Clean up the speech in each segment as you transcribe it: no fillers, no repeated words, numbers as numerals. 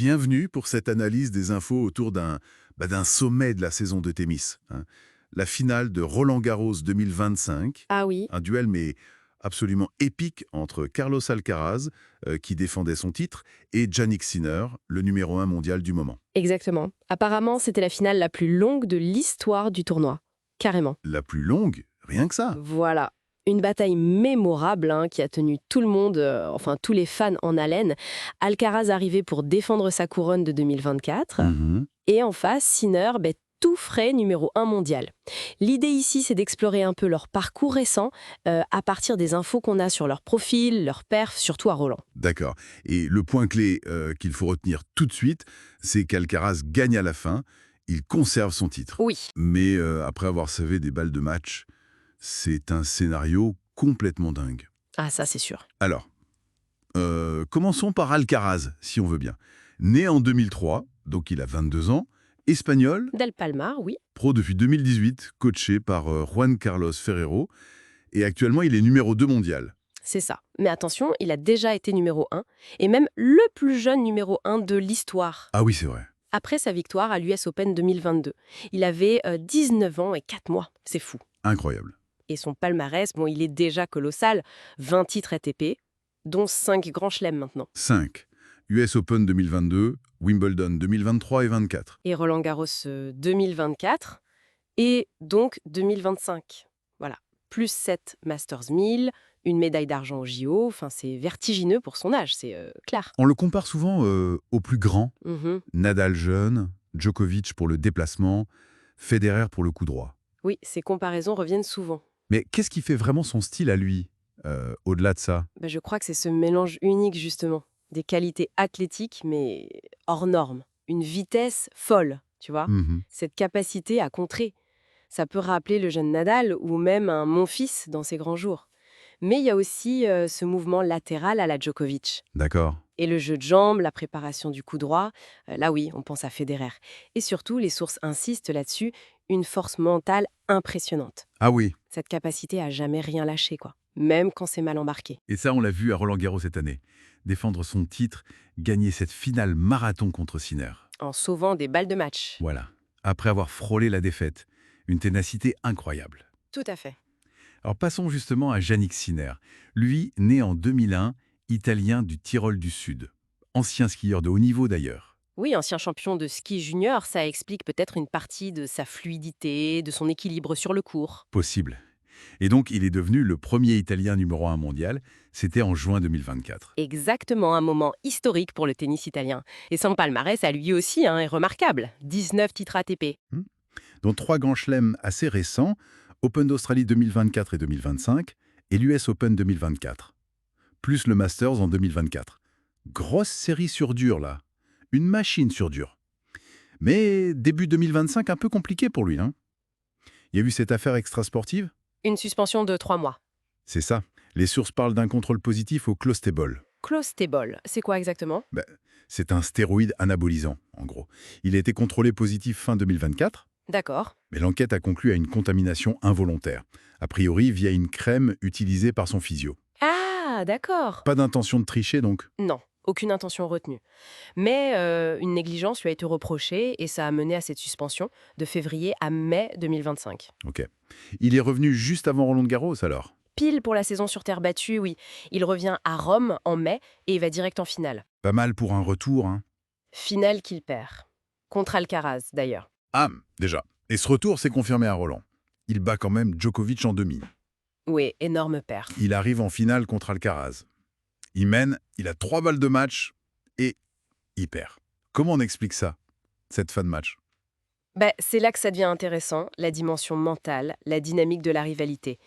Bienvenue pour cette analyse des infos autour d'un sommet de la saison de tennis, hein. La finale de Roland-Garros 2025, Ah oui, un duel mais absolument épique entre Carlos Alcaraz, qui défendait son titre, et Jannik Sinner, le numéro 1 mondial du moment. exactement. Apparemment, c'était la finale la plus longue de l'histoire du tournoi. Carrément. La plus longue, rien que ça. Voilà. Une bataille mémorable qui a tenu tout le monde, enfin tous les fans en haleine. Alcaraz arrivait pour défendre sa couronne de 2024. Mhm. Et en face, Sinner, tout frais numéro 1 mondial. L'idée ici, c'est d'explorer un peu leur parcours récent à partir des infos qu'on a sur leur profil, leur perf, surtout à Roland. D'accord. Et le point clé qu'il faut retenir tout de suite, c'est qu'Alcaraz gagne à la fin, il conserve son titre. Oui. Mais après avoir sauvé des balles de match, c'est un scénario complètement dingue. Ah, ça, c'est sûr. Alors, commençons par Alcaraz, si on veut bien. Né en 2003, donc il a 22 ans, espagnol, Del Palmar, oui. pro depuis 2018, coaché par Juan Carlos Ferrero, et actuellement il est numéro 2 mondial. C'est ça. Mais attention, il a déjà été numéro 1, et même le plus jeune numéro 1 de l'histoire. Ah oui, c'est vrai. Après sa victoire à l'US Open 2022. Il avait 19 ans et 4 mois. C'est fou. Incroyable. Et son palmarès, il est déjà colossal. 20 titres ATP, dont 5 grands chelems maintenant. 5. US Open 2022, Wimbledon 2023 et 24. Et Roland-Garros 2024, et donc 2025. Voilà. Plus 7 Masters 1000, une médaille d'argent au JO. Enfin, c'est vertigineux pour son âge, c'est clair. On le compare souvent aux plus grands. Mhm. Nadal jeune, Djokovic pour le déplacement, Federer pour le coup droit. Oui, ces comparaisons reviennent souvent. Mais qu'est-ce qui fait vraiment son style à lui, au-delà de ça? Je crois que c'est ce mélange unique, justement. Des qualités athlétiques, mais hors normes. Une vitesse folle, tu vois. Mhm. Cette capacité à contrer. Ça peut rappeler le jeune Nadal ou même un Monfils dans ses grands jours. Mais il y a aussi ce mouvement latéral à la Djokovic. D'accord. Et le jeu de jambes, la préparation du coup droit, là oui, on pense à Federer. Et surtout, les sources insistent là-dessus, une force mentale impressionnante. Ah oui, Cette capacité à jamais rien lâcher, quoi. Même quand c'est mal embarqué. et ça on l'a vu à Roland-Garros cette année. Défendre son titre, gagner cette finale marathon contre Sinner. En sauvant des balles de match. Voilà. Après avoir frôlé la défaite. Une ténacité incroyable. Tout à fait. Alors passons justement à Jannik Sinner. Lui, né en 2001, italien du Tyrol du Sud. Ancien skieur de haut niveau d'ailleurs. Oui, ancien champion de ski junior, ça explique peut-être une partie de sa fluidité, de son équilibre sur le court. Possible. Et donc il est devenu le premier Italien numéro 1 mondial. C'était en juin 2024. Exactement un moment historique pour le tennis italien. Et son palmarès à lui aussi est remarquable. 19 titres ATP. Dont 3 grands chelems assez récents, Open d'Australie 2024 et 2025 et l'US Open 2024. Plus le Masters en 2024. Grosse série sur dur là. Une machine sur dur. Mais début 2025 un peu compliqué pour lui, hein. Il y a eu cette affaire extrasportive? Une suspension de 3 mois. C'est ça. Les sources parlent d'un contrôle positif au clostebol. Clostebol, c'est quoi exactement? C'est un stéroïde anabolisant, en gros. Il a été contrôlé positif fin 2024, D'accord. mais l'enquête a conclu à une contamination involontaire, a priori via une crème utilisée par son physio. Ah, d'accord. Pas d'intention de tricher donc? Non, aucune intention retenue. Mais une négligence lui a été reprochée et ça a mené à cette suspension de février à mai 2025. Ok. Il est revenu juste avant Roland-Garros alors? Pile pour la saison sur terre battue, oui. Il revient à Rome en mai et il va direct en finale. Pas mal pour un retour, hein. Finale qu'il perd. Contre Alcaraz, d'ailleurs. Ah, déjà. Et ce retour s'est confirmé à Roland. Il bat quand même Djokovic en demi. Oui, énorme perte. Il arrive en finale contre Alcaraz. Il mène, il a 3 balles de match et il perd. Comment on explique ça, cette fin de match? C'est là que ça devient intéressant, la dimension mentale, la dynamique de la rivalité.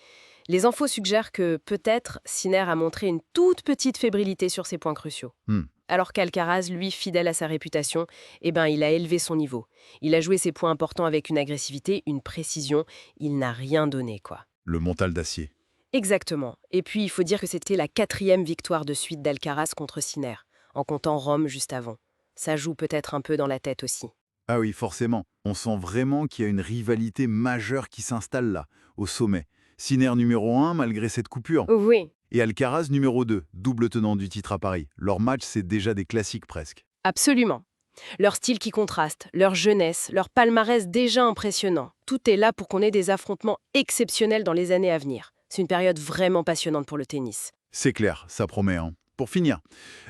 Les infos suggèrent que peut-être Sinner a montré une toute petite fébrilité sur ses points cruciaux. Hmm. Alors qu'Alcaraz, lui, fidèle à sa réputation, il a élevé son niveau. Il a joué ses points importants avec une agressivité, une précision. Il n'a rien donné, quoi. Le mental d'acier. Exactement. Et puis, il faut dire que c'était la 4e victoire de suite d'Alcaraz contre Sinner, en comptant Rome juste avant. Ça joue peut-être un peu dans la tête aussi. Ah oui, forcément. On sent vraiment qu'il y a une rivalité majeure qui s'installe là, au sommet. Sinner numéro 1, malgré cette coupure. Oui. Et Alcaraz numéro 2, double tenant du titre à Paris. Leur match, c'est déjà des classiques presque. Absolument. Leur style qui contraste, leur jeunesse, leur palmarès déjà impressionnant. Tout est là pour qu'on ait des affrontements exceptionnels dans les années à venir. C'est une période vraiment passionnante pour le tennis. C'est clair, ça promet, hein. Pour finir,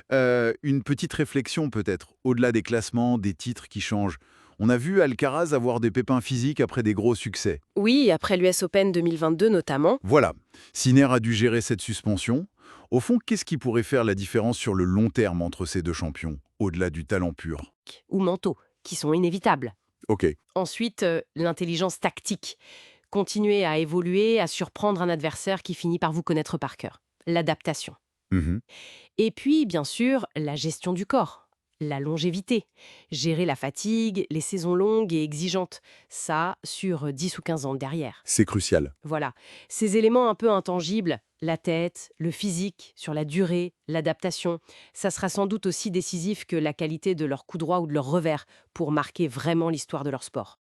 une petite réflexion peut-être, au-delà des classements, des titres qui changent. On a vu Alcaraz avoir des pépins physiques après des gros succès. Oui, après l'US Open 2022 notamment. Voilà, Sinner a dû gérer cette suspension. Au fond, qu'est-ce qui pourrait faire la différence sur le long terme entre ces deux champions, au-delà du talent pur? Ou mentaux, qui sont inévitables. Ok. Ensuite, l'intelligence tactique. Continuer à évoluer, à surprendre un adversaire qui finit par vous connaître par cœur. L'adaptation. Mhm. Et puis, bien sûr, la gestion du corps. La longévité. Gérer la fatigue, les saisons longues et exigeantes. Ça, sur 10 ou 15 ans derrière. C'est crucial. Voilà. Ces éléments un peu intangibles, la tête, le physique, sur la durée, l'adaptation, ça sera sans doute aussi décisif que la qualité de leur coup droit ou de leur revers pour marquer vraiment l'histoire de leur sport.